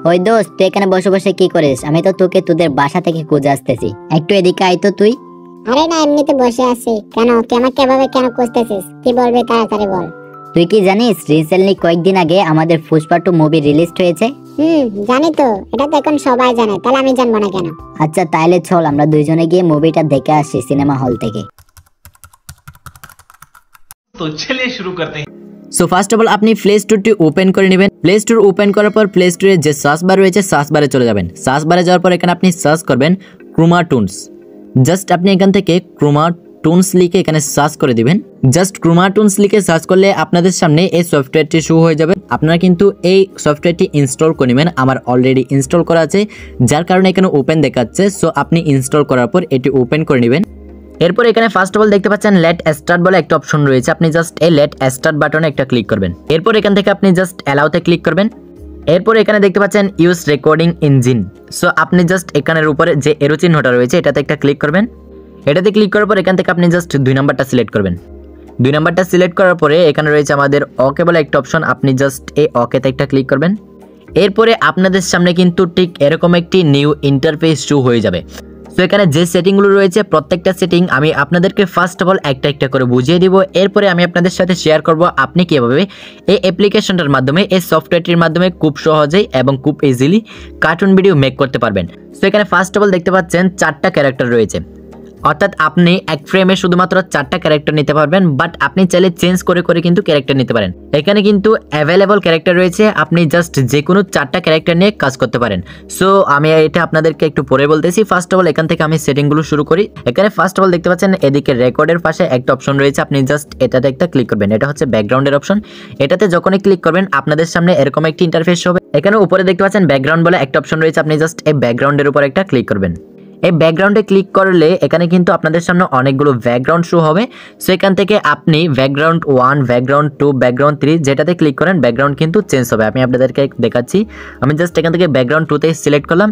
ওই দোস্ত, তুই এখানে বসে বসে কি করিস? আমি তো তোকে তোদের বাসা থেকে খুঁজে আসতেছি, একটু এদিকে আয় তো তুই। আরে না, এমনিতে বসে আছি। কেন, তুই আমাকে এভাবে কেন খুঁজতেছিস? কি বলবি তাড়াতাড়ি বল। তুই কি জানিস রিসেন্টলি কয়েকদিন আগে আমাদের পুষ্পা 2 মুভি রিলিজ হয়েছে? জানি তো, এটা তো এখন সবাই জানে, তাহলে আমি জানবো না কেন? আচ্ছা তাহলে চল আমরা দুইজনে গিয়ে মুভিটা দেখে আসি সিনেমা হল থেকে। तो चलिए शुरू करते हैं। সো ফার্স্ট অফ অল আপনি প্লে স্টোরটি ওপেন করে নেবেন। প্লে স্টোর ওপেন করার পর প্লে স্টোরে যে সার্চ বার রয়েছে সার্চ বারে চলে যাবেন। সার্চ বারে যাওয়ার পর এখানে আপনি সার্চ করবেন ক্রোমা টুনস। জাস্ট আপনি এখান থেকে ক্রোমা টুনস লিখে এখানে সার্চ করে দিবেন। জাস্ট ক্রোমা টুনস লিখে সার্চ করলে আপনাদের সামনে এই সফটওয়্যারটি শো হয়ে যাবে। আপনারা কিন্তু এই সফটওয়্যারটি ইনস্টল করে নেবেন। আমার অলরেডি ইনস্টল করা আছে, যার কারণে এখানে ওপেন দেখাচ্ছে। সো আপনি ইনস্টল করার পর এটি ওপেন করে নেবেন। এরপর এখানে ফার্স্ট অফ অল দেখতে পাচ্ছেন লেট স্টার্ট বলে একটা অপশন রয়েছে। আপনি জাস্ট এই লেট স্টার্ট বাটনে একটা ক্লিক করবেন। এরপর এখান থেকে আপনি জাস্ট অ্যালাউতে ক্লিক করবেন। এরপর এখানে দেখতে পাচ্ছেন ইউজ রেকর্ডিং ইঞ্জিন। সো আপনি জাস্ট এখানের উপরে যে এরো চিহ্নটা রয়েছে এটাতে একটা ক্লিক করবেন। এটাতে ক্লিক করার পর এখান থেকে আপনি জাস্ট 2 নাম্বারটা সিলেক্ট করবেন। 2 নাম্বারটা সিলেক্ট করার পরে এখানে রয়েছে আমাদের ওকে বলে একটা অপশন। আপনি জাস্ট এই ওকেতে একটা ক্লিক করবেন। এরপরে আপনাদের সামনে কিন্তু ঠিক এরকম একটি নিউ ইন্টারফেস শো হয়ে যাবে। সো এখানে যে সেটিংগুলো রয়েছে প্রত্যেকটা সেটিং আমি আপনাদেরকে ফার্স্ট অফ অল একটা একটা করে বুঝিয়ে দিব। এরপরে আমি আপনাদের সাথে শেয়ার করব আপনি কীভাবে এই অ্যাপ্লিকেশনটার মাধ্যমে, এই সফটওয়্যারটির মাধ্যমে খুব সহজেই এবং খুব ইজিলি কার্টুন ভিডিও মেক করতে পারবেন। সো এখানে ফার্স্ট অফ অল দেখতে পাচ্ছেন 4টা ক্যারেক্টার রয়েছে, অর্থাৎ আপনি এক ফ্রেমে শুধুমাত্র 4টা ক্যারেক্টার নিতে পারবেন। বাট আপনি চাইলে চেঞ্জ করে করে কিন্তু ক্যারেক্টার নিতে পারেন। এখানে কিন্তু অ্যাভেলেবল ক্যারেক্টার রয়েছে, আপনি জাস্ট যে কোনো 4টা ক্যারেক্টার নিয়ে কাজ করতে পারেন। সো আমি এটা আপনাদেরকে একটু পরে বলতেছি। ফার্স্ট অফ অল এখান থেকে আমি সেটিংগুলো শুরু করি। এখানে ফার্স্ট অফ অল দেখতে পাচ্ছেন এদিকে রেকর্ডের পাশে একটা অপশন রয়েছে। আপনি জাস্ট এটাতে একটা ক্লিক করবেন। এটা হচ্ছে ব্যাকগ্রাউন্ডের অপশন। এটাতে যখনই ক্লিক করবেন আপনাদের সামনে এরকম একটি ইন্টারফেস হবে। এখানে উপরে দেখতে পাচ্ছেন ব্যাকগ্রাউন্ড বলে একটা অপশন রয়েছে। আপনি জাস্ট এই ব্যাকগ্রাউন্ডের উপর একটা ক্লিক করবেন। এই ব্যাকগ্রাউন্ডে ক্লিক করলে এখানে কিন্তু আপনাদের সামনে অনেকগুলো ব্যাকগ্রাউন্ড শো হবে। সো এখান থেকে আপনি ব্যাকগ্রাউন্ড 1, ব্যাকগ্রাউন্ড 2, ব্যাকগ্রাউন্ড 3 যেটাতে ক্লিক করেন ব্যাকগ্রাউন্ড কিন্তু চেঞ্জ হবে। আমি আপনাদেরকে দেখাচ্ছি। আমি জাস্ট এখান থেকে ব্যাকগ্রাউন্ড 2তে সিলেক্ট করলাম।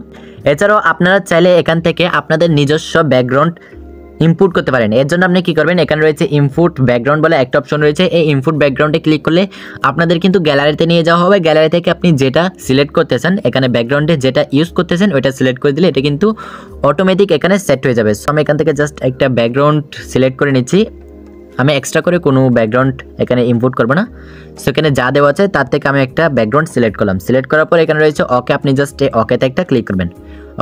এছাড়াও আপনারা চাইলে এখান থেকে আপনাদের নিজস্ব ব্যাকগ্রাউন্ড ইনপুট করতে পারেন। এর জন্য আপনি কি করবেন, এখানে রয়েছে ইনপুট ব্যাকগ্রাউন্ড বলে একটা অপশন রয়েছে। এই ইনপুট ব্যাকগ্রাউন্ডে ক্লিক করলে আপনাদের কিন্তু গ্যালারিতে নিয়ে যাওয়া হবে। গ্যালারি থেকে আপনি যেটা সিলেক্ট করতেছেন, এখানে ব্যাকগ্রাউন্ডে যেটা ইউজ করতেছেন ওইটা সিলেক্ট করে দিলে এটা কিন্তু অটোমেটিক এখানে সেট হয়ে যাবে। সো আমি এখান থেকে জাস্ট একটা ব্যাকগ্রাউন্ড সিলেক্ট করে নিচ্ছি। আমি এক্সট্রা করে কোনো ব্যাকগ্রাউন্ড এখানে ইনপুট করবো না। সো এখানে যা দেওয়া আছে তার থেকে আমি একটা ব্যাকগ্রাউন্ড সিলেক্ট করলাম। সিলেক্ট করার পর এখানে রয়েছে ওকে। আপনি জাস্ট এই ওকেতে একটা ক্লিক করবেন।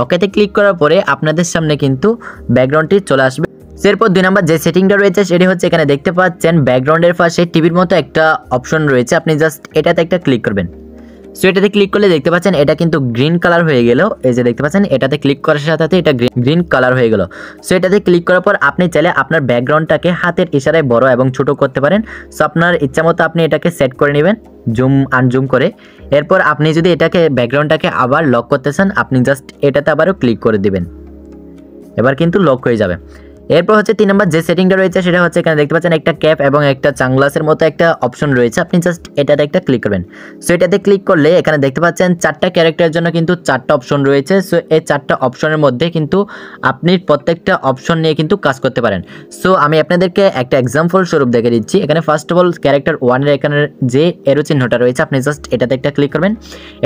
ওকেতে ক্লিক করার পরে আপনাদের সামনে কিন্তু ব্যাকগ্রাউন্ডটি চলে আসবে। এরপর 2 নাম্বার যে সেটিংটা রয়েছে সেটি হচ্ছে এখানে দেখতে পাচ্ছেন ব্যাকগ্রাউন্ডের পাশে টিভির মতো একটা অপশন রয়েছে। আপনি জাস্ট এটাতে একটা ক্লিক করবেন। সো এটাতে ক্লিক করলে দেখতে পাচ্ছেন এটা কিন্তু গ্রিন কালার হয়ে গেল। এই যে দেখতে পাচ্ছেন এটাতে ক্লিক করার সাথে সাথে এটা গ্রিন কালার হয়ে গেল। সো এটাতে ক্লিক করার পর আপনি চাইলে আপনার ব্যাকগ্রাউন্ডটাকে হাতের ইশারায় বড় এবং ছোট করতে পারেন। সো আপনার ইচ্ছা মতো আপনি এটাকে সেট করে নেবেন জুম আনজুম করে। এরপর আপনি যদি এটাকে ব্যাকগ্রাউন্ডটাকে আবার লক করতে চান আপনি জাস্ট এটাতে আবারও ক্লিক করে দিবেন। এবার কিন্তু লক হয়ে যাবে। এরপর হচ্ছে 3 নাম্বার যে সেটিংটা রয়েছে সেটা হচ্ছে এখানে দেখতে পাচ্ছেন একটা ক্যাপ এবং একটা সানগ্লাসের মতো একটা অপশন রয়েছে। আপনি জাস্ট এটাতে একটা ক্লিক করবেন। সো এটাতে ক্লিক করলে এখানে দেখতে পাচ্ছেন 4টা ক্যারেক্টারের জন্য কিন্তু 4টা অপশন রয়েছে। সো এই 4টা অপশনের মধ্যে কিন্তু আপনি প্রত্যেকটা অপশন নিয়ে কিন্তু কাজ করতে পারেন। সো আমি আপনাদেরকে একটা এক্সাম্পল স্বরূপ দেখে দিচ্ছি। এখানে ফার্স্ট অফ অল ক্যারেক্টার 1 এর এখানে যে এরো চিহ্নটা রয়েছে আপনি জাস্ট এটাতে একটা ক্লিক করবেন।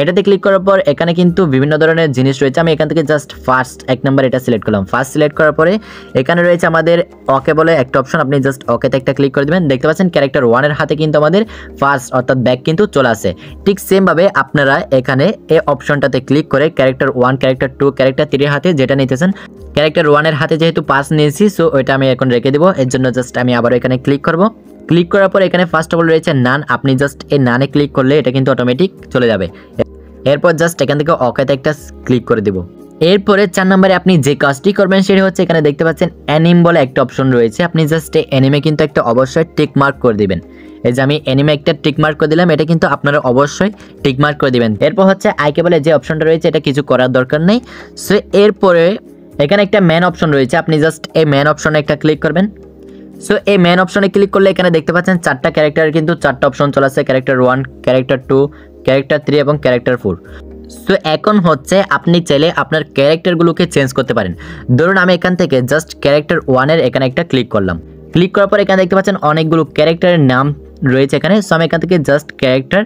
এটাতে ক্লিক করার পর এখানে কিন্তু বিভিন্ন ধরনের জিনিস রয়েছে। আমি এখান থেকে জাস্ট ফার্স্ট 1 নাম্বার এটা সিলেক্ট করলাম। ফার্স্ট সিলেক্ট করার পরে এখানে রয়েছে আমাদের ওকে বলে একটা অপশন। আপনি জাস্ট ওকেতে একটা ক্লিক করে দিবেন। দেখতে পাচ্ছেন ক্যারেক্টার 1 এর হাতে কিন্তু আমাদের ফার্স্ট অর্থাৎ ব্যাক কিন্তু চলে আসে। ঠিক সেম ভাবে আপনারা এখানে এই অপশনটাতে ক্লিক করে ক্যারেক্টার 1, ক্যারেক্টার 2, ক্যারেক্টার 3 এর হাতে যেটা নিতেছেন, ক্যারেক্টার 1 এর হাতে যেহেতু পাস নিয়েছি সো ওইটা আমি এখন রেখে দেবো। এর জন্য জাস্ট আমি আবার এখানে ক্লিক করব। ক্লিক করার পর এখানে ফার্স্ট অফ অল রয়েছে নান। আপনি জাস্ট এই নানে ক্লিক করলে এটা কিন্তু অটোমেটিক চলে যাবে। এরপর জাস্ট এখান থেকে ওকেতে একটা ক্লিক করে দেব। এরপরে 4 নম্বরে আপনি যে কাজটি করবেন সেটা হচ্ছে এখানে দেখতে পাচ্ছেন অ্যানিম বলে একটা অপশন রয়েছে। আপনি জাস্ট এই অ্যানিমে কিন্তু একটা অবশ্যই টিক মার্ক করে দিবেন। এই যে আমি অ্যানিমে একটা টিক মার্ক করে দিলাম, এটা কিন্তু আপনারা অবশ্যই টিক মার্ক করে দিবেন। এরপর হচ্ছে আইকে বলে যে অপশনটা রয়েছে এটা কিছু করার দরকার নেই। সো এরপরে এখানে একটা ম্যান অপশন রয়েছে। আপনি জাস্ট এই ম্যান অপশনে একটা ক্লিক করবেন। সো এই ম্যান অপশনে ক্লিক করলে এখানে দেখতে পাচ্ছেন 4টা ক্যারেক্টারের কিন্তু 4টা অপশন চলে আসছে। ক্যারেক্টার 1, ক্যারেক্টার 2, ক্যারেক্টার 3 এবং ক্যারেক্টার 4। সো এখন হচ্ছে আপনি চাইলে আপনার ক্যারেক্টারগুলোকে চেঞ্জ করতে পারেন। ধরুন আমি এখান থেকে জাস্ট ক্যারেক্টার 1 এর এখানে একটা ক্লিক করলাম। ক্লিক করার পর এখানে দেখতে পাচ্ছেন অনেকগুলো ক্যারেক্টারের নাম রয়েছে এখানে। সো আমি এখান থেকে জাস্ট ক্যারেক্টার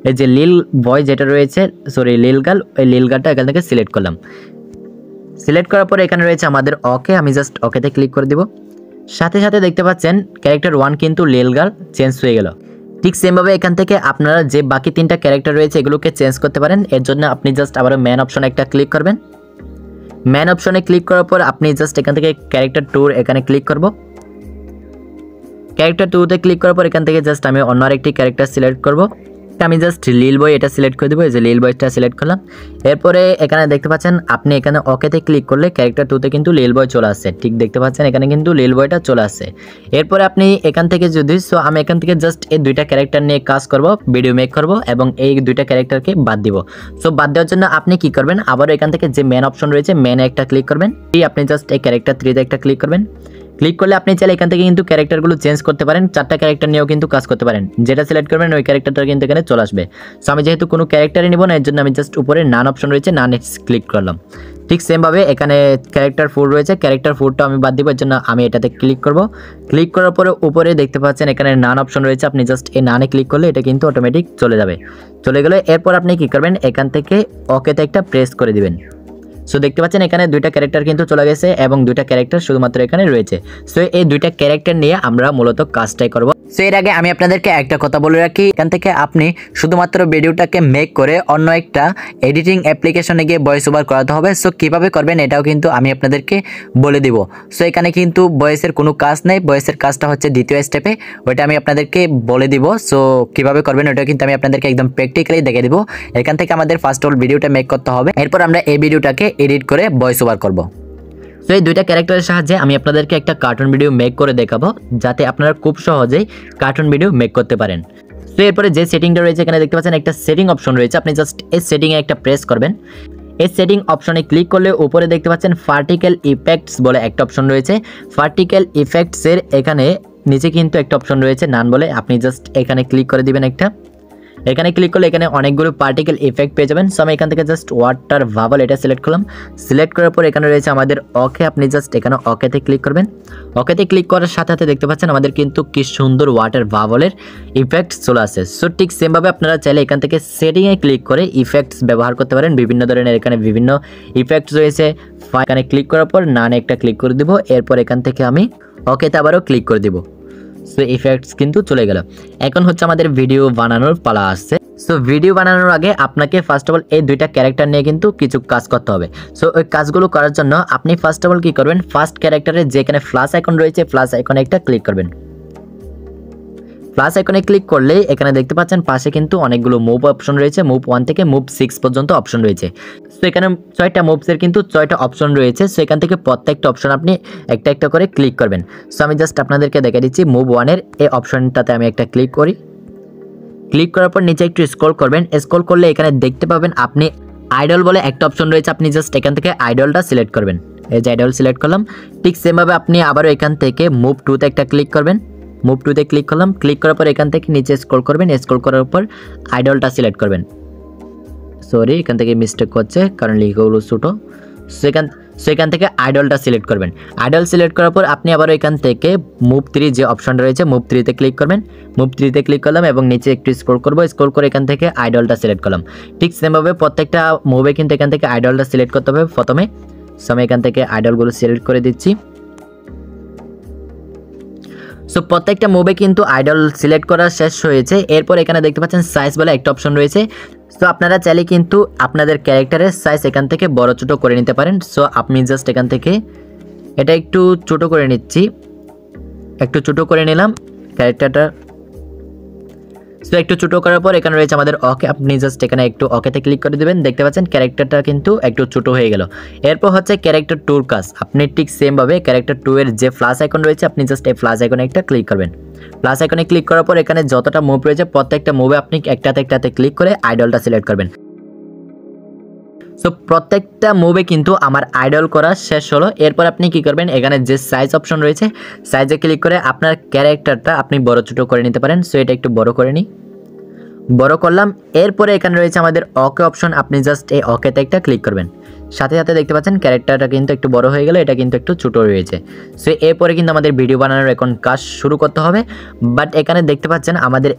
এই যে লিল বয় যেটা রয়েছে, সরি লিল গার্ল, ওই লিল গার্লটা এখান থেকে সিলেক্ট করলাম। সিলেক্ট করার পরে এখানে রয়েছে আমাদের ওকে, আমি জাস্ট ওকেতে ক্লিক করে দিব। সাথে সাথে দেখতে পাচ্ছেন ক্যারেক্টার 1 কিন্তু লিল গার্ল চেঞ্জ হয়ে গেল। ঠিক সেমভাবে এখান থেকে আপনারা যে বাকি 3টা ক্যারেক্টার রয়েছে এগুলোকে চেঞ্জ করতে পারেন। এর জন্য আপনি জাস্ট আবার ম্যান অপশনে একটা ক্লিক করবেন। ম্যান অপশনে ক্লিক করার পর আপনি জাস্ট এখান থেকে ক্যারেক্টার 2 এখানে ক্লিক করব। ক্যারেক্টার 2তে ক্লিক করার পর এখান থেকে জাস্ট আমি অন্য আরেকটি ক্যারেক্টার সিলেক্ট করব। আমি জাস্ট লিল বয় এটা সিলেক্ট করে দেবো, এই যে লিল বয়টা সিলেক্ট করলাম। এরপরে এখানে দেখতে পাচ্ছেন আপনি এখানে ওকেতে ক্লিক করলে ক্যারেক্টার 2তে কিন্তু লিল বয় চলে আসছে। ঠিক দেখতে পাচ্ছেন এখানে কিন্তু লিল বয়টা চলে আসছে। এরপরে আপনি এখান থেকে যদি আমি এখান থেকে জাস্ট এই 2টা ক্যারেক্টার নিয়ে কাজ করব, ভিডিও মেক করব এবং এই 2টা ক্যারেক্টারকে বাদ দিব। বাদ দেওয়ার জন্য আপনি কি করবেন, আবার এখান থেকে যে মেন অপশন রয়েছে মেনে একটা ক্লিক করবেন। আপনি জাস্ট এই ক্যারেক্টার 3তে একটা ক্লিক করবেন। ক্লিক করলে আপনি চাইলে এখান থেকে কিন্তু ক্যারেক্টারগুলো চেঞ্জ করতে পারেন, 4টা ক্যারেক্টার নিয়েও কিন্তু কাজ করতে পারেন। যেটা সিলেক্ট করবেন ওই ক্যারেক্টারটা কিন্তু এখানে চলে আসবে। আমি যেহেতু কোনো ক্যারেক্টারই নিব না, এর জন্য আমি জাস্ট উপরে নান অপশন রয়েছে, নান ক্লিক করলাম। ঠিক সেমভাবে এখানে ক্যারেক্টার 4 রয়েছে, ক্যারেক্টার 4টা আমি বাদ দিব, এর জন্য আমি এটাতে ক্লিক করব। ক্লিক করার পরে উপরে দেখতে পাচ্ছেন এখানে নান অপশন রয়েছে, আপনি জাস্ট এই নানে ক্লিক করলে এটা কিন্তু অটোমেটিক চলে যাবে। চলে গেলে এরপর আপনি কি করবেন, এখান থেকে ওকেতে একটা প্রেস করে দিবেন। দেখতে পাচ্ছেন এখানে 2টা ক্যারেক্টার কিন্তু চলে গেছে এবং 2টা ক্যারেক্টার শুধুমাত্র এখানে রয়েছে। এই 2টা ক্যারেক্টার নিয়ে আমরা মূলত কাজটাই করব। এর আগে আমি আপনাদেরকে একটা কথা বলে রাখি, এখান থেকে আপনি শুধুমাত্র ভিডিওটাকে মেক করে অন্য একটা এডিটিং অ্যাপ্লিকেশনে গিয়ে ভয়েস ওভার করাতে হবে। কিভাবে করবেন এটাও কিন্তু আমি আপনাদেরকে বলে দিব। এখানে কিন্তু ভয়েসের কোনো কাজ নেই, ভয়েসের কাজটা হচ্ছে দ্বিতীয় স্টেপে, ওইটা আমি আপনাদেরকে বলে দিব। কিভাবে করবেন ওটা কিন্তু আমি আপনাদেরকে একদম প্র্যাকটিক্যালি দেখে দিব। এখান থেকে আমাদের ফার্স্ট অল ভিডিওটা মেক করতে হবে, এরপর আমরা এই ভিডিওটাকে এডিট করে ভয়েস ওভার করব। এই 2টা ক্যারেক্টারের সাহায্যে আমি আপনাদেরকে একটা কার্টুন ভিডিও মেক করে দেখাবো, যাতে আপনারা খুব সহজেই কার্টুন ভিডিও মেক করতে পারেন। এরপরে যে সেটিংটা রয়েছে এখানে দেখতে পাচ্ছেন একটা সেটিং অপশন রয়েছে, আপনি জাস্ট এই সেটিংয়ে একটা প্রেস করবেন। এই সেটিং অপশনে ক্লিক করলে উপরে দেখতে পাচ্ছেন পার্টিকেল ইফেক্টস বলে একটা অপশন রয়েছে। পার্টিকেল ইফেক্টসের এখানে নিচে কিন্তু একটা অপশন রয়েছে নান বলে, আপনি জাস্ট এখানে ক্লিক করে দিবেন একটা। এখানে ক্লিক করলে এখানে অনেকগুলো পার্টিকেল ইফেক্ট পেয়ে যাবেন। আমি এখান থেকে জাস্ট ওয়াটার ভাবল এটা সিলেক্ট করলাম। সিলেক্ট করার পর এখানে রয়েছে আমাদের ওকে, আপনি জাস্ট এখানে ওকেতে ক্লিক করবেন। ওকেতে ক্লিক করার সাথে সাথে দেখতে পাচ্ছেন আমাদের কিন্তু কি সুন্দর ওয়াটার ভাবলের ইফেক্ট চলে আসে। ঠিক সেমভাবে আপনারা চাইলে এখান থেকে সেটিংয়ে ক্লিক করে ইফেক্টস ব্যবহার করতে পারেন। বিভিন্ন ধরনের এখানে বিভিন্ন ইফেক্টস রয়েছে। এখানে ক্লিক করার পর নানে একটা ক্লিক করে দিব, এরপর এখান থেকে আমি ওকেতে আবারও ক্লিক করে দিব। ইফেক্টস কিন্তু চলে গেল। এখন হচ্ছে আমাদের ভিডিও বানানোর পালা আসছে। ভিডিও বানানোর আগে আপনাকে ফার্স্ট অফ অল এই 2টা ক্যারেক্টার নিয়ে কিন্তু কিছু কাজ করতে হবে। ওই কাজগুলো করার জন্য আপনি ফার্স্ট অফ অল কি করবেন, ফার্স্ট ক্যারেক্টারে যেখানে প্লাস আইকন রয়েছে প্লাস আইকনে একটা ক্লিক করবেন। প্লাস আইকনে ক্লিক করলে এখানে দেখতে পাচ্ছেন পাশে কিন্তু অনেকগুলো মুভ অপশন রয়েছে, মুভ 1 থেকে মুভ 6 পর্যন্ত অপশন রয়েছে। এখানে 6টা মুভসের কিন্তু 6টা অপশন রয়েছে। এখান থেকে প্রত্যেকটা অপশন আপনি একটা একটা করে ক্লিক করবেন। আমি জাস্ট আপনাদেরকে দেখে দিচ্ছি। মুভ 1-এর এই অপশনটাতে আমি একটা ক্লিক করি। ক্লিক করার পর নিচে একটু স্ক্রল করবেন। স্ক্রল করলে এখানে দেখতে পাবেন আপনি আইডল বলে একটা অপশন রয়েছে, আপনি জাস্ট এখান থেকে আইডলটা সিলেক্ট করবেন। এই যে আইডল সিলেক্ট করলাম। ঠিক সেমভাবে আপনি আবারও এখান থেকে মুভ 2-তে একটা ক্লিক করবেন। মুভ 2-তে ক্লিক করলাম। ক্লিক করার পর এখান থেকে নিচে স্ক্রল করবেন। স্ক্রল করার পর আইডলটা সিলেক্ট করবেন। সরি, এখান থেকে মিস্টেক করছে কারণ লিখগুলো ছোটো। সেখান থেকে আইডলটা সিলেক্ট করবেন। আইডল সিলেক্ট করার পর আপনি আবার এখান থেকে মুভ 3 যে অপশনটা রয়েছে মুভ 3-তে ক্লিক করবেন। মুভ 3-তে ক্লিক করলাম এবং নিচে একটু স্ক্রল করব। স্ক্রল করে এখান থেকে আইডলটা সিলেক্ট করলাম। ঠিক সেমভাবে প্রত্যেকটা মুভে কিন্তু এখান থেকে আইডলটা সিলেক্ট করতে হবে প্রথমে। আমি এখান থেকে আইডলগুলো সিলেক্ট করে দিচ্ছি। প্রত্যেকটা মুভে কিন্তু আইডল সিলেক্ট করা শেষ হয়েছে। এরপর এখানে দেখতে পাচ্ছেন সাইজ বলে একটা অপশন রয়েছে। আপনারা চাইলে কিন্তু আপনাদের ক্যারেক্টারের সাইজ এখান থেকে বড় ছোট করে নিতে পারেন। আপনি জাস্ট এখান থেকে এটা একটু ছোট করে নিচ্ছি, একটু ছোট করে নিলাম ক্যারেক্টারটা। একটু ছোট করার পর এখানে রয়েছে আমাদের ওকে, আপনি জাস্ট এখানে একটু ওকেতে ক্লিক করে দেবেন। দেখতে পাচ্ছেন ক্যারেক্টারটা কিন্তু একটু ছোট হয়ে গেল। এরপর হচ্ছে ক্যারেক্টার 2-র কাজ। আপনি ঠিক সেমভাবে ক্যারেক্টার 2-এর যে প্লাস আইকন রয়েছে আপনি জাস্ট এই প্লাস আইকনে একটা ক্লিক করবেন। প্লাস আইকনে ক্লিক করার পর এখানে যতটা মুভ রয়েছে প্রত্যেকটা মুভে আপনি একটাতে ক্লিক করে আইডলটা সিলেক্ট করবেন। প্রত্যেকটা মুভে কিন্তু আমার আইডল করা শেষ হলো। এরপর আপনি কি করবেন, এখানে যে সাইজ অপশন রয়েছে সাইজে ক্লিক করে আপনার ক্যারেক্টারটা আপনি বড় ছোট করে নিতে পারেন। এটা একটু বড় করে নিই, বড় করলাম। এরপরে এখানে রয়েছে আমাদের ওকে অপশন, আপনি জাস্ট এই ওকেতে একটা ক্লিক করবেন। সাথে সাথে দেখতে পাচ্ছেন ক্যারেক্টারটা কিন্তু একটু বড় হয়ে গেল, এটা কিন্তু একটু ছোট রয়েছে। এরপরে কিন্তু আমাদের ভিডিও বানানোর এখন কাজ শুরু করতে হবে। বাট এখানে দেখতে পাচ্ছেন আমাদের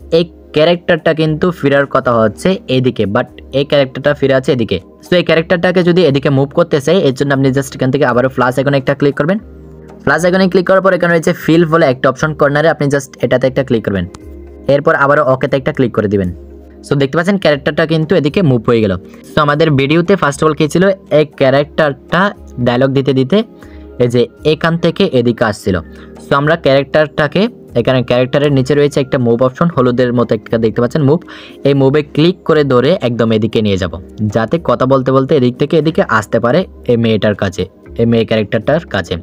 ক্যারেক্টারটা কিন্তু ফেরার কথা হচ্ছে এদিকে, বাট এই ক্যারেক্টারটা ফিরে আছে এদিকে। সো এই ক্যারেক্টারটাকে যদি এদিকে মুভ করতে চাই, এর জন্য আপনি জাস্ট এখান থেকে আবারও প্লাস আইকনে একটা ক্লিক করবেন। প্লাস আইকনে ক্লিক করার পর এখানে রয়েছে ফিল বলে একটা অপশন কর্নারে, আপনি জাস্ট এটাতে একটা ক্লিক করবেন। এরপর আবারও ওকেতে একটা ক্লিক করে দিবেন। সো দেখতে পাচ্ছেন ক্যারেক্টারটা কিন্তু এদিকে মুভ হয়ে গেল। সো আমাদের ভিডিওতে ফার্স্ট অফ অল কী ছিল, এই ক্যারেক্টারটা ডায়লগ দিতে দিতে এই যে এখান থেকে এদিকে আসছিল। সো আমরা ক্যারেক্টারটাকে এখানে ক্যারেক্টারের নিচে রয়েছে একটা মুভ অপশন, হলুদের মতো একটা দেখতে পাচ্ছেন মুভ, এই মুভে ক্লিক করে ধরে একদম এদিকে নিয়ে যাব, যাতে কথা বলতে বলতে এদিক থেকে এদিকে আসতে পারে এই মেয়েটার কাছে, এই মেয়ে ক্যারেক্টারটার কাছে।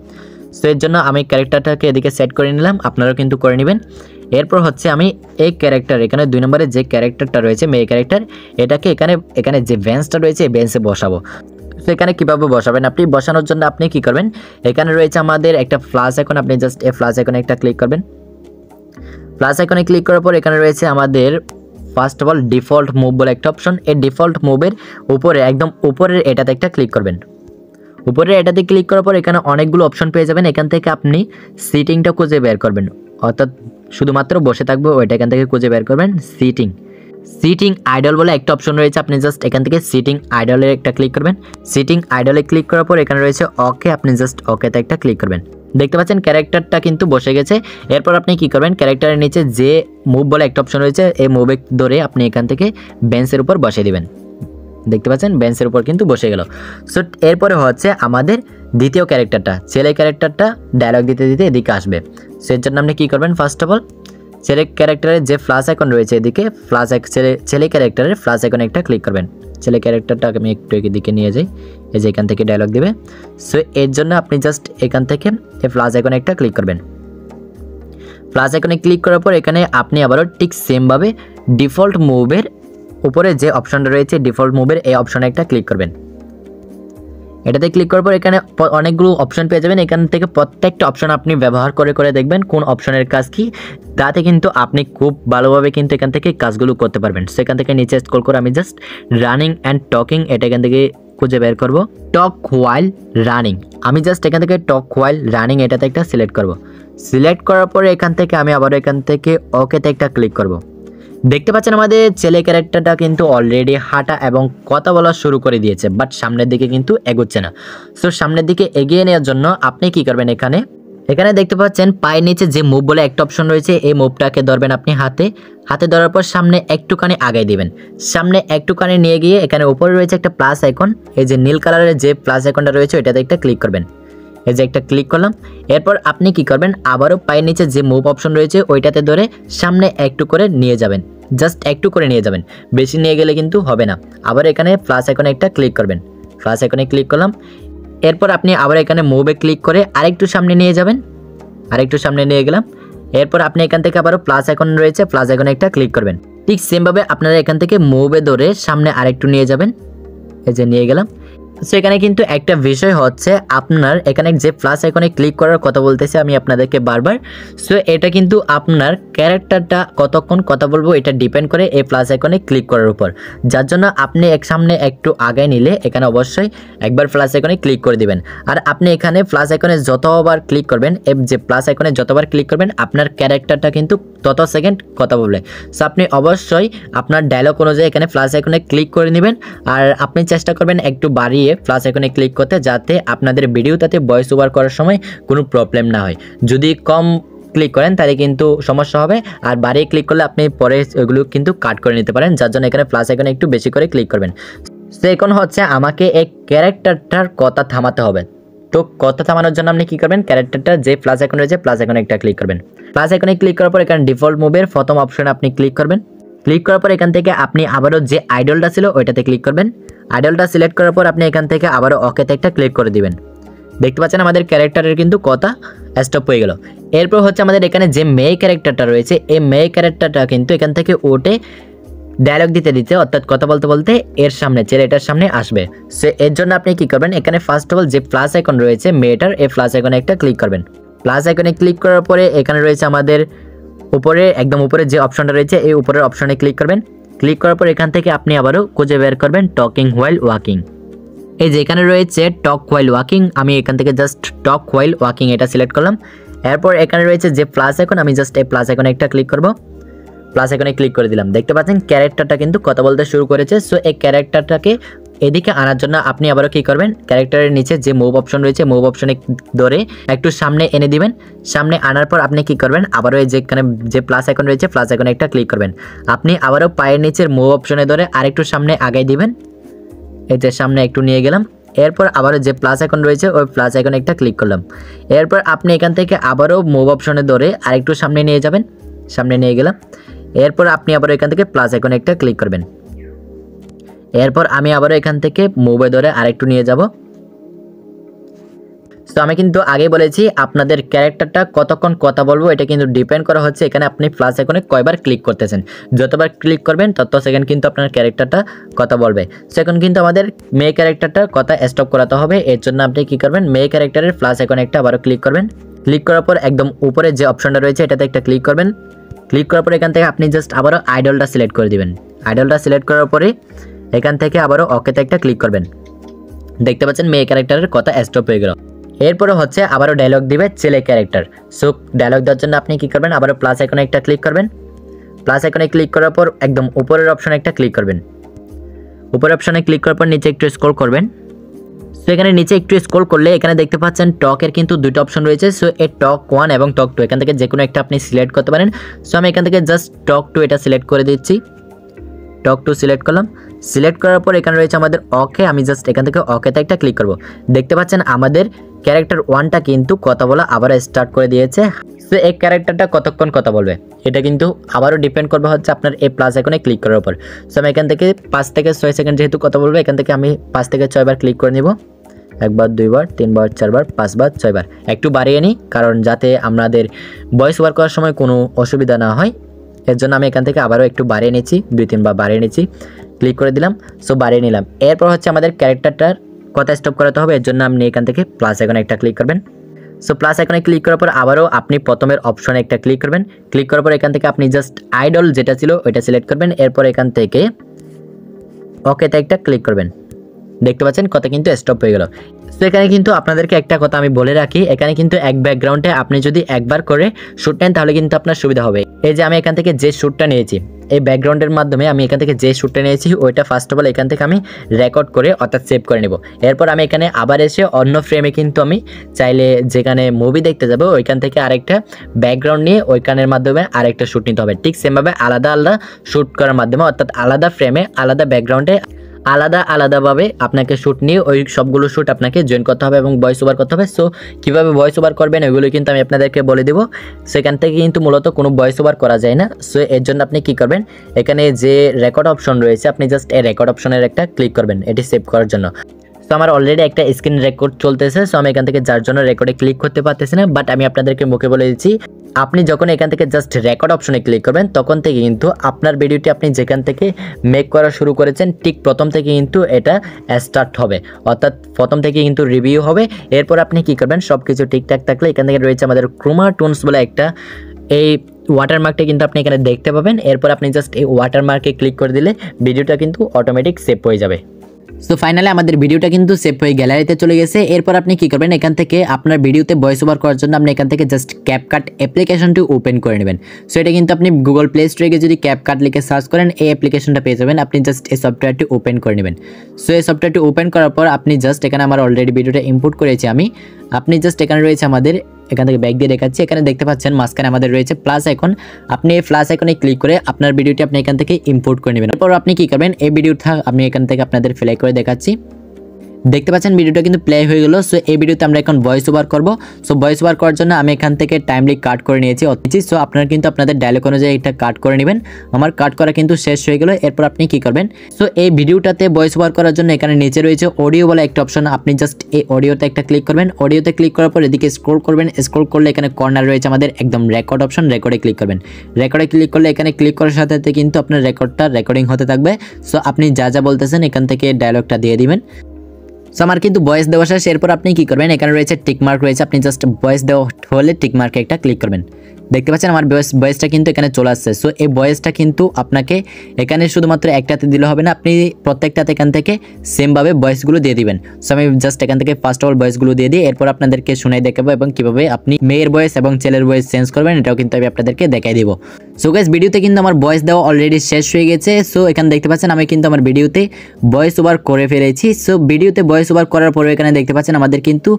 সো এর জন্য আমি ক্যারেক্টারটাকে এদিকে সেট করে নিলাম, আপনারাও কিন্তু করে নেবেন। এরপর হচ্ছে আমি এই ক্যারেক্টার এখানে 2 নম্বরে যে ক্যারেক্টারটা রয়েছে মেয়ে ক্যারেক্টার, এটাকে এখানে যে বেঞ্চটা রয়েছে এই বেঞ্চে বসাবো। তো এখানে কীভাবে বসাবেন, আপনি বসানোর জন্য আপনি কি করবেন, এখানে রয়েছে আমাদের একটা প্লাস আইকন, আপনি জাস্ট এই প্লাস আইকনে একটা ক্লিক করবেন। প্লাস আইকনে ক্লিক করার পর এখানে রয়েছে আমাদের first of all default move বলে একটা অপশন, এই ডিফল্ট মুভের উপরে একদম উপরের এটাতে একটা ক্লিক করবেন। উপরে এটাতে ক্লিক করার পর এখানে অনেকগুলো অপশন পেয়ে যাবেন, এখান থেকে আপনি সিটিংটা খুঁজে বের করবেন, অর্থাৎ শুধুমাত্র বসে থাকবো ওইটা এখান থেকে খুঁজে বের করবেন। সিটিং আইডল বলে একটা অপশন রয়েছে, আপনি জাস্ট এখান থেকে সিটিং আইডলে একটা ক্লিক করবেন। সিটিং আইডলে ক্লিক করার পর এখানে রয়েছে ওকে, আপনি জাস্ট ওকেতে একটা ক্লিক করবেন। দেখতে পাচ্ছেন ক্যারেক্টারটা কিন্তু বসে গেছে। এরপর আপনি কি করবেন, ক্যারেক্টারের নিচে যে মুভ বলে একটা অপশন রয়েছে, এই মুভে ধরে আপনি এখান থেকে বেঞ্চের উপর বসিয়ে দিবেন। দেখতে পাচ্ছেন বেঞ্চের উপর কিন্তু বসে গেল। সো এরপরে হচ্ছে আমাদের দ্বিতীয় ক্যারেক্টারটা, ছেলে ক্যারেক্টারটা ডায়লগ দিতে দিতে এদিকে আসবে। সো এর জন্য আপনি কী করবেন, ফার্স্ট অফ অল ছেলে ক্যারেক্টারের যে প্লাস আইকন রয়েছে এদিকে ছেলে ক্যারেক্টারের প্লাস আইকনে একটা ক্লিক করবেন। ছেলে ক্যারেক্টারটাকে আমি একটু এদিকে নিয়ে যাই, এই যে এখান থেকে ডায়লগ দেবে। সো এর জন্য আপনি জাস্ট এখান থেকে এই প্লাস আইকনে একটা ক্লিক করবেন। প্লাস আইকনে ক্লিক করার পর এখানে আপনি আবারও ঠিক সেমভাবে ডিফল্ট মুভের উপরে যে অপশনটা রয়েছে ডিফল্ট মুভের এই অপশনে একটা ক্লিক করবেন। এটাতে ক্লিক করার পর এখানে অনেকগুলো অপশন পেয়ে যাবেন, এখান থেকে প্রত্যেকটা অপশন আপনি ব্যবহার করে করে দেখবেন কোন অপশনের কাজ কি, তাতে কিন্তু আপনি খুব ভালোভাবে কিন্তু এখান থেকে কাজগুলো করতে পারবেন। সেখান থেকে নিচে স্ক্রল করে আমি জাস্ট রানিং অ্যান্ড টকিং এটা এখান থেকে খুঁজে বের করব। টক হোয়াইল রানিং, আমি জাস্ট এখান থেকে টক হোয়াইল রানিং এটাতে একটা সিলেক্ট করব। সিলেক্ট করার পরে এখান থেকে আমি আবার এখান থেকে ওকেতে একটা ক্লিক করব। দেখতে পাচ্ছেন আমাদের ছেলে ক্যারেক্টারটা কিন্তু অলরেডি হাঁটা এবং কথা বলা শুরু করে দিয়েছে, বাট সামনের দিকে কিন্তু এগোচ্ছে না। সো সামনের দিকে এগিয়ে নেওয়ার জন্য আপনি কি করবেন, এখানে দেখতে পাচ্ছেন পায়ের নিচে যে মুভ বলে একটা অপশন রয়েছে, এই মুভটাকে ধরবেন আপনি হাতে ধরার পর সামনে একটুখানি আগাই দিবেন। সামনে একটুখানি নিয়ে গিয়ে এখানে উপরে রয়েছে একটা প্লাস আইকন, এই যে নীল কালারের যে প্লাস আইকনটা রয়েছে ওইটাতে একটা ক্লিক করবেন। এই যে একটা ক্লিক করলাম। এরপর আপনি কি করবেন, আবারও পায়ের নিচে যে মুভ অপশন রয়েছে ওইটাতে ধরে সামনে একটু করে নিয়ে যাবেন, জাস্ট একটু করে নিয়ে যাবেন, বেশি নিয়ে গেলে কিন্তু হবে না। আবার এখানে প্লাস আইকনে একটা ক্লিক করবেন। প্লাস আইকনে ক্লিক করলাম। এরপর আপনি আবার এখানে মুভে ক্লিক করে আরেকটু সামনে নিয়ে যাবেন, আরেকটু সামনে নিয়ে গেলাম। এরপর আপনি এখান থেকে আবারও প্লাস আইকন রয়েছে, প্লাস আইকনে একটা ক্লিক করবেন। ঠিক সেমভাবে আপনারা এখান থেকে মুভে ধরে সামনে আরেকটু নিয়ে যাবেন, এই যে নিয়ে গেলাম। সো এখানে কিন্তু একটা বিষয় হচ্ছে, আপনার এখানে যে প্লাস আইকনে ক্লিক করার কথা বলতেছি আমি আপনাদেরকে বারবার। সো এটা কিন্তু আপনার ক্যারেক্টারটা কতক্ষণ কথা বলবো এটা ডিপেন্ড করে এই প্লাস আইকনে ক্লিক করার উপর, যার জন্য আপনি সামনে একটু আগায় নিলে এখানে অবশ্যই একবার প্লাস আইকনে ক্লিক করে দিবেন। আর আপনি এখানে প্লাস আইকনে যতবার ক্লিক করবেন, যে প্লাস আইকনে যতবার ক্লিক করবেন আপনার ক্যারেক্টারটা কিন্তু তত সেকেন্ড কথা বলবে। সো আপনি অবশ্যই আপনার ডায়লগ অনুযায়ী এখানে প্লাস আইকনে ক্লিক করে নেবেন। আর আপনি চেষ্টা করবেন একটু বাড়িয়ে প্লাস আইকনে ক্লিক করতে, যাতে আপনাদের ভিডিওটাতে ভয়েস ওভার করার সময় কোনো প্রবলেম না হয়। যদি কম ক্লিক করেন তাহলে কিন্তু সমস্যা হবে, আর বাড়িয়ে ক্লিক করলে আপনি পরে ওইগুলো কিন্তু কাট করে নিতে পারেন, যার জন্য এখানে প্লাস আইকনে একটু বেশি করে ক্লিক করবেন। সো এখন হচ্ছে আমাকে এই ক্যারেক্টারটার কথা থামাতে হবে। তো কথা থামানোর জন্য আপনি কী করবেন, ক্যারেক্টারটা যে প্লাস আইকন রয়েছে প্লাস আইকনে একটা ক্লিক করবেন। প্লাস আইকনে ক্লিক করার পর এখানে ডিফল্ট মুভের প্রথম অপশনে আপনি ক্লিক করবেন। ক্লিক করার পর এখান থেকে আপনি আবারও যে আইডলটা ছিল ওইটাতে ক্লিক করবেন। আইডলটা সিলেক্ট করার পর আপনি এখান থেকে আবারও ওকেতে একটা ক্লিক করে দিবেন। দেখতে পাচ্ছেন আমাদের ক্যারেক্টারের কিন্তু কথা স্টপ হয়ে গেল। এরপর হচ্ছে আমাদের এখানে যে মেয়ে ক্যারেক্টারটা রয়েছে এই মেয়ে ক্যারেক্টারটা কিন্তু এখান থেকে ওঠে ডায়লগ দিতে দিতে, অর্থাৎ কথা বলতে বলতে এর সামনে ছেলেটার সামনে আসবে। সো এর জন্য আপনি কি করবেন, এখানে ফার্স্ট অফ অল যে প্লাস আইকন রয়েছে মেয়েটার, এই প্লাস আইকনে একটা ক্লিক করবেন। প্লাস আইকনে ক্লিক করার পরে এখানে রয়েছে আমাদের উপরে একদম উপরে যে অপশনটা রয়েছে এই উপরের অপশনে ক্লিক করবেন। ক্লিক করার পর এখান থেকে আপনি আবারও খুঁজে বের করবেন টকিং হোয়াইল ওয়াকিং। এই যে এখানে রয়েছে টক হোয়াইল ওয়াকিং, আমি এখান থেকে জাস্ট টক হোয়াইল ওয়াকিং এটা সিলেক্ট করলাম। এরপর এখানে রয়েছে যে প্লাস আইকন, আমি জাস্ট এই প্লাস আইকনে একটা ক্লিক করব। প্লাস আইকনে ক্লিক করে দিলাম। দেখতে পাচ্ছেন ক্যারেক্টারটা কিন্তু কথা বলতে শুরু করেছে। সো এই ক্যারেক্টারটাকে এদিকে আনার জন্য আপনি আবারও কি করবেন, ক্যারেক্টারের নিচে যে মুভ অপশন রয়েছে মুভ অপশনে ধরে একটু সামনে এনে দিবেন। সামনে আনার পর আপনি কি করবেন, আবারও এই যেখানে যে প্লাস আইকন রয়েছে প্লাস আইকনে একটা ক্লিক করবেন। আপনি আবারও পায়ের নিচের মুভ অপশনে ধরে আরেকটু সামনে আগাই দিবেন। এই যে সামনে একটু নিয়ে গেলাম। এরপর আবারও যে প্লাস আইকন রয়েছে ওই প্লাস আইকনে একটা ক্লিক করলাম। এরপর আপনি এখান থেকে আবারও মুভ অপশনে ধরে আরেকটু সামনে নিয়ে যাবেন। সামনে নিয়ে গেলাম। এরপর আপনি আবারও এখান থেকে প্লাস আইকনে একটা ক্লিক করবেন। এরপর আমি আবারও এখান থেকে মুভে ধরে আরেকটু নিয়ে যাব। তো আমি কিন্তু আগে বলেছি আপনাদের ক্যারেক্টারটা কতক্ষণ কথা বলবো এটা কিন্তু ডিপেন্ড করা হচ্ছে এখানে আপনি প্লাস আইকনে কয়বার ক্লিক করতেছেন। যতবার ক্লিক করবেন তত সেকেন্ড কিন্তু আপনার ক্যারেক্টারটা কথা বলবে। সেকেন্ড কিন্তু আমাদের মেয়ে ক্যারেক্টারটা কথা স্টপ করাতে হবে। এর জন্য আপনি কি করবেন, মেয়ে ক্যারেক্টারের প্লাস আইকনে একটা আবারও ক্লিক করবেন। ক্লিক করার পর একদম উপরে যে অপশনটা রয়েছে এটাতে একটা ক্লিক করবেন। ক্লিক করার পর এখান থেকে আপনি জাস্ট আবারও আইডলটা সিলেক্ট করে দিবেন। আইডলটা সিলেক্ট করার পরে এখান থেকে আবারও ওকেতে একটা ক্লিক করবেন। দেখতে পাচ্ছেন মেয়ে ক্যারেক্টারের কথা স্টপ হয়ে গেল। এরপরে হচ্ছে আবারও ডায়লগ দিবে ছেলে ক্যারেক্টার। সো ডায়লগ দেওয়ার জন্য আপনি কি করবেন, আবারও প্লাস আইকনে একটা ক্লিক করবেন। প্লাস আইকনে ক্লিক করার পর একদম উপরের অপশনে একটা ক্লিক করবেন। উপরের অপশনে ক্লিক করার পর নিচে একটু স্ক্রল করবেন। সো এখানে নিচে একটু স্ক্রল করলে এখানে দেখতে পাচ্ছেন টকের কিন্তু দুটো অপশন রয়েছে। সো এই টক 1 এবং টক 2 এখান থেকে যে কোনো একটা আপনি সিলেক্ট করতে পারেন। সো আমি এখান থেকে জাস্ট টক 2 এটা সিলেক্ট করে দিচ্ছি। টক 2 সিলেক্ট করলাম। সিলেক্ট করার পর এখানে রয়েছে আমাদের ওকে, আমি জাস্ট এখান থেকে ওকেতে একটা ক্লিক করব। দেখতে পাচ্ছেন আমাদের ক্যারেক্টার 1টা কিন্তু কথা বলা আবার স্টার্ট করে দিয়েছে। সো এই ক্যারেক্টারটা কতক্ষণ কথা বলবে এটা কিন্তু আবারও ডিপেন্ড করবে হচ্ছে আপনার এই প্লাস আইকনে ক্লিক করার উপর। সো আমি এখান থেকে 5 থেকে 6 সেকেন্ড যেহেতু কথা বলবে এখান থেকে আমি 5 থেকে 6 বার ক্লিক করে নিব। একবার, দুইবার, তিনবার, চারবার, 5 বার, 6 বার। একটু বাড়িয়ে নিই কারণ যাতে আমাদের ভয়েস ওভার করার সময় কোনো অসুবিধা না হয়। এর জন্য আমি এখান থেকে আবারও একটু বাড়িয়ে নিচ্ছি, 2-3 বার বাড়িয়ে নিচ্ছি। ক্লিক করে দিলাম। সো বাড়িয়ে নিলাম। এরপর হচ্ছে আমাদের ক্যারেক্টারটার কথা স্টপ করাতে হবে। এর জন্য আপনি এখান থেকে প্লাস আইকনে একটা ক্লিক করবেন। সো প্লাস আইকনে ক্লিক করার পর আবারও আপনি প্রথমের অপশনে একটা ক্লিক করবেন। ক্লিক করার পর এখান থেকে আপনি জাস্ট আইডল যেটা ছিল ওইটা সিলেক্ট করবেন। এরপর এখান থেকে ওকেতে একটা ক্লিক করবেন। দেখতে পাচ্ছেন কথা কিন্তু স্টপ হয়ে গেল। তো এখানে কিন্তু আপনাদেরকে একটা কথা আমি বলে রাখি, এখানে কিন্তু এক ব্যাকগ্রাউন্ডে আপনি যদি একবার করে শ্যুট নেন তাহলে কিন্তু আপনার সুবিধা হবে। এই যে আমি এখান থেকে যে শ্যুটটা নিয়েছি এই ব্যাকগ্রাউন্ডের মাধ্যমে আমি এখান থেকে যে শ্যুটটা নিয়েছি ওইটা ফার্স্ট অফ অল এখান থেকে আমি রেকর্ড করে অর্থাৎ সেভ করে নেব। এরপর আমি এখানে আবার এসে অন্য ফ্রেমে কিন্তু আমি চাইলে যেখানে মুভি দেখতে যাবো ওইখান থেকে আরেকটা ব্যাকগ্রাউন্ড নিয়ে ওইখানের মাধ্যমে আরেকটা শ্যুট নিতে হবে। ঠিক সেমভাবে আলাদা আলাদা শ্যুট করার মাধ্যমে অর্থাৎ আলাদা ফ্রেমে আলাদা ব্যাকগ্রাউন্ডে আলাদাভাবে আপনাকে শ্যুট নিয়ে ওই সবগুলো শ্যুট আপনাকে জয়েন করতে হবে এবং ভয়েস ওভার করতে হবে। সো কীভাবে ভয়েস ওভার করবেন ওইগুলো কিন্তু আমি আপনাদেরকে বলে দেবো। সেখান থেকে কিন্তু মূলত কোনো ভয়েস ওভার করা যায় না। সো এর জন্য আপনি কী করবেন, এখানে যে রেকর্ড অপশন রয়েছে আপনি জাস্ট এই রেকর্ড অপশনের একটা ক্লিক করবেন এটি সেভ করার জন্য। সো আমার অলরেডি একটা স্ক্রিন রেকর্ড চলতেছে। সো আমি এখান থেকে যার জন্য রেকর্ডে ক্লিক করতে পারতেছি না, বাট আমি আপনাদেরকে মুখে বলে দিচ্ছি আপনি যখন এখান থেকে জাস্ট রেকর্ড অপশনে ক্লিক করবেন তখন থেকে কিন্তু আপনার ভিডিওটি আপনি যেখান থেকে মেক করা শুরু করেছেন ঠিক প্রথম থেকে কিন্তু এটা স্টার্ট হবে, অর্থাৎ প্রথম থেকে কিন্তু রিভিউ হবে। এরপর আপনি কি করবেন, সব কিছু ঠিকঠাক থাকলে এখান থেকে রয়েছে আমাদের ক্রোমা টুনস বলে একটা এই ওয়াটারমার্কটা কিন্তু আপনি এখানে দেখতে পাবেন। এরপর আপনি জাস্ট এই ওয়াটারমার্কে ক্লিক করে দিলে ভিডিওটা কিন্তু অটোমেটিক সেভ হয়ে যাবে। সো ফাইনালি আমাদের ভিডিওটা কিন্তু সেভ হয়ে গ্যালারিতে চলে গেছে। এরপর আপনি কি করবেন, এখান থেকে আপনার ভিডিওতে ভয়েস ওভার করার জন্য আপনি এখান থেকে জাস্ট ক্যাপকাট অ্যাপ্লিকেশনটি ওপেন করে নেবেন। সো এটা কিন্তু আপনি গুগল প্লে স্টোরে গিয়ে যদি ক্যাপকাট লিখে সার্চ করেন এই অ্যাপ্লিকেশনটা পেয়ে যাবেন। আপনি জাস্ট এই সফটওয়্যারটি ওপেন করে নেবেন। সো এই সফটওয়্যারটি ওপেন করার পর আপনি জাস্ট এখানে আমার অলরেডি ভিডিওটা ইম্পোর্ট করেছি আপনি জাস্ট এখানে রয়েছে আমাদের এখান থেকে ব্যাক দিয়ে দেখাচ্ছি। এখানে দেখতে পাচ্ছেন মাঝখানে আমাদের রয়েছে প্লাস আইকন। আপনি এই প্লাস আইকনে ক্লিক করে আপনার ভিডিওটি আপনি এখান থেকে ইম্পোর্ট করে নেবেন। এরপর আপনি কি করবেন, এই ভিডিওটা আমি এখান থেকে আপনাদের প্লে করে দেখাচ্ছি। দেখতে পাচ্ছেন ভিডিওটা কিন্তু প্লে হয়ে গেল। সো এই ভিডিওতে আমরা এখন ভয়েস ওভার করব। সো ভয়েস ওভার করার জন্য আমি এখান থেকে টাইমলি কাট করে নিয়েছি। সো আপনারা কিন্তু আপনাদের ডায়লগ অনুযায়ী এটা কাট করে নেবেন। আমার কাট করা কিন্তু শেষ হয়ে গেল। এরপর আপনি কি করবেন, সো এই ভিডিওটাতে ভয়েস ওভার করার জন্য এখানে নিচে রয়েছে অডিও বলে একটা অপশন। আপনি জাস্ট এই অডিওতে একটা ক্লিক করবেন। অডিওতে ক্লিক করার পর এদিকে স্ক্রল করবেন। স্ক্রল করলে এখানে কর্নার রয়েছে আমাদের একদম রেকর্ড অপশন, রেকর্ডে ক্লিক করবেন। রেকর্ডে ক্লিক করলে এখানে ক্লিক করার সাথে সাথে কিন্তু আপনার রেকর্ডটা রেকর্ডিং হতে থাকবে। সো আপনি যা যা বলতেছেন এখান থেকে ডায়লগটা দিয়ে দিবেন। সো আমার কিন্তু ভয়েস দেওয়া শেষ। এরপর আপনি কি করবেন, এখানে রয়েছে টিকমার্ক রয়েছে, আপনি জাস্ট ভয়েস দেওয়া হলে টিকমার্কে একটা ক্লিক করবেন। দেখতে পাচ্ছেন আমার ভয়েসটা কিন্তু এখানে চলে আসছে। সো এই ভয়েসটা কিন্তু আপনাকে এখানে শুধুমাত্র একটাতে দিলে হবে না, আপনি প্রত্যেকটাতে এখান থেকে সেমভাবে ভয়েসগুলো দিয়ে দিবেন। সো আমি জাস্ট এখান থেকে ফার্স্ট অফ অল ভয়েসগুলো দিয়ে দিই, এরপর আপনাদেরকে শোনাই দেখাবো এবং কিভাবে আপনি মেয়ের ভয়েস এবং ছেলের ভয়েস চেঞ্জ করবেন এটাও কিন্তু আমি আপনাদেরকে দেখাই দিব। সো গাইস ভিডিওতে কিন্তু আমার ভয়েস দেওয়া অলরেডি শেষ হয়ে গেছে। সো এখানে দেখতে পাচ্ছেন আমি কিন্তু আমার ভিডিওতে ভয়েস ওভার করে ফেলেছি। সো ভিডিওতে ভয়েস ওভার করার পরে এখানে দেখতে পাচ্ছেন আমাদের কিন্তু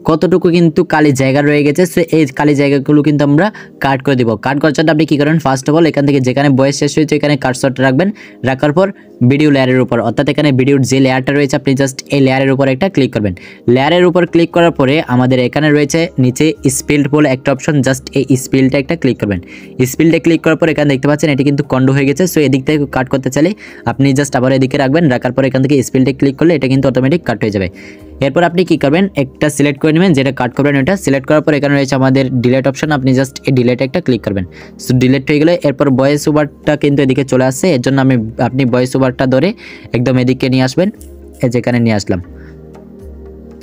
কতটুকু কিন্তু কালি জায়গা রয়ে গেছে। সো এই কালি জায়গাগুলো কিন্তু আমরা কাট করে দিব। কাট করার জন্য আপনি কী করেন, ফার্স্ট অফ অল এখান থেকে যেখানে ভয়েস শেষ হয়েছে এখানে কাটশট রাখবেন, রাখার পর ভিডিও লেয়ারের উপর, অর্থাৎ এখানে ভিডিওর যে লেয়ারটা রয়েছে আপনি জাস্ট এই লেয়ারের উপর একটা ক্লিক করবেন। লেয়ারের উপর ক্লিক করার পরে আমাদের এখানে রয়েছে নিচে স্পিল্ড বলে একটা অপশন, জাস্ট এই স্পিলটা একটা ক্লিক করবেন। স্পিলটা ক্লিক করার পর এখানে দেখতে পাচ্ছেন এটি কিন্তু কন্ড হয়ে গেছে। সো এদিক থেকে কাট করতে চাইলে আপনি জাস্ট আবার এদিকে রাখবেন, রাখার পর এখান থেকে স্পিলটা ক্লিক করলে এটা কিন্তু অটোমেটিক কাট হয়ে যাবে। এরপর আপনি কি করবেন, একটা সিলেক্ট করে নেবেন, যেটা কাট করবেন ওটা সিলেক্ট করার পর এখানে রয়েছে আমাদের ডিলেট অপশন, আপনি জাস্ট এই ডিলেটে একটা ক্লিক করবেন। সো ডিলেট হয়ে গেলে এরপর ভয়েস ওভারটা কিন্তু এদিকে চলে আসছে, এর জন্য আপনি ভয়েস ওভারটা ধরে একদম এদিকে নিয়ে আসবেন, এই যেখানে নিয়ে আসলাম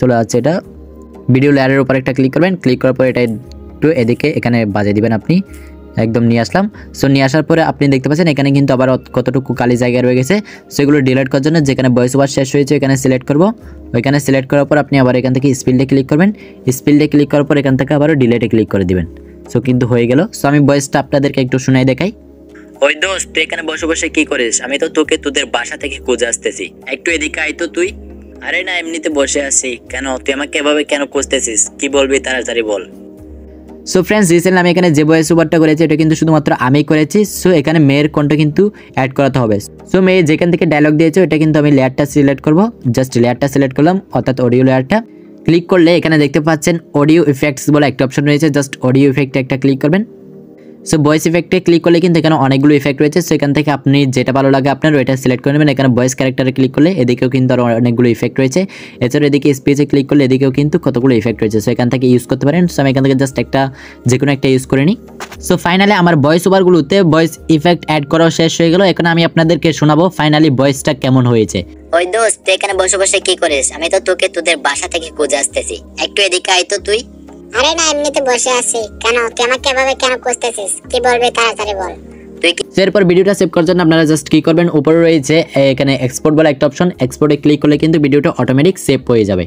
চলে আসছে। এটা ভিডিও লেয়ারের উপর একটা ক্লিক করবেন, ক্লিক করার পর এটা একটু এদিকে এখানে বাজিয়ে দিবেন, আপনি একদম নিয়ে আসলাম। সো নিয়ে আসার পরে আপনি দেখতে পাচ্ছেন এখানে কিন্তু আবার কতটুকু কালি জায়গা রয়ে গেছে। সেগুলো ডিলিট করার জন্য যেখানে ভয়েস ওভার শেষ হয়েছে এখানে সিলেক্ট করব, ওইখানে সিলেক্ট করার পর আপনি আবার এখান থেকে স্পিলডে ক্লিক করবেন, স্পিলডে ক্লিক করার পর এখান থেকে আবারও ডিলেটে ক্লিক করে দিবেন। সো কিন্তু হয়ে গেল। সো আমি ভয়েসটা আপনাদেরকে একটু শোনাই দেখাই। ওই দোস্ত তুই এখানে বসে বসে কি করিস? আমি তো তোকে তোদের বাসা থেকে খুঁজে আসতেছি, একটু এদিকে আয় তো তুই। আরে না, এমনিতে বসে আছি। কেন তুই আমাকে এভাবে কেন খুঁজতেছিস? কি বলবি তাড়াতাড়ি বল। সো ফ্রেন্ডস রিসেন্টলি আমি এখানে যে ভয়েস ওভারটা করেছি এটা কিন্তু শুধুমাত্র আমি করেছি। সো এখানে মেয়ের কণ্ঠ কিন্তু অ্যাড করাতে হবে। সো মেয়ে যেখান থেকে ডায়লগ দিয়েছে ওটা কিন্তু আমি লেয়ারটা সিলেক্ট করব, জাস্ট লেয়ারটা সিলেক্ট করলাম, অর্থাৎ অডিও লেয়ারটা ক্লিক করলে এখানে দেখতে পাচ্ছেন অডিও ইফেক্টস বলে একটা অপশন রয়েছে, জাস্ট অডিও ইফেক্টে একটা ক্লিক করবেন। সো ভয়েস ইফেক্টে ক্লিক করলে কিন্তু এখানে অনেকগুলো ইফেক্ট রয়েছে। সো এখান থেকে আপনি যেটা ভালো লাগে আপনার ওইটা সিলেক্ট করে নেবেন। এখানে ভয়েস ক্যারেক্টারে ক্লিক করলে এদিকেও কিন্তু আরও অনেকগুলো ইফেক্ট রয়েছে। এছাড়া এদিকে স্পিচে ক্লিক করলে এদিকেও কিন্তু কতগুলো ইফেক্ট রয়েছে। সো এখান থেকে ইউজ করতে পারেন। সো আমি এখান থেকে জাস্ট যে কোনো একটা ইউজ করে নিই। সো ফাইনালি আমার ভয়েস ওভারগুলোতে ভয়েস ইফেক্ট অ্যাড করাও শেষ হয়ে গেল। এখন আমি আপনাদেরকে শোনাবো ফাইনালি ভয়েসটা কেমন হয়েছে। ওই দোস্ত তুই এখানে বসে বসে কি করিস? আমি তো তোকে তোদের বাসা থেকে খুঁজে আসতেছি, একটু এদিকে আয় তো তুই। আরে না, এমনিতে বসে আছি। কেন তুই আমাকে এভাবে কেন খুঁজতেছিস? কি বলবি তাড়াতাড়ি বল। এরপর ভিডিওটা সেভ করার জন্য আপনারা জাস্ট কি করবেন, উপরে রয়েছে এখানে এক্সপোর্ট বলে একটা অপশন, এক্সপোর্টে ক্লিক করলে কিন্তু ভিডিওটা অটোমেটিক সেভ হয়ে যাবে।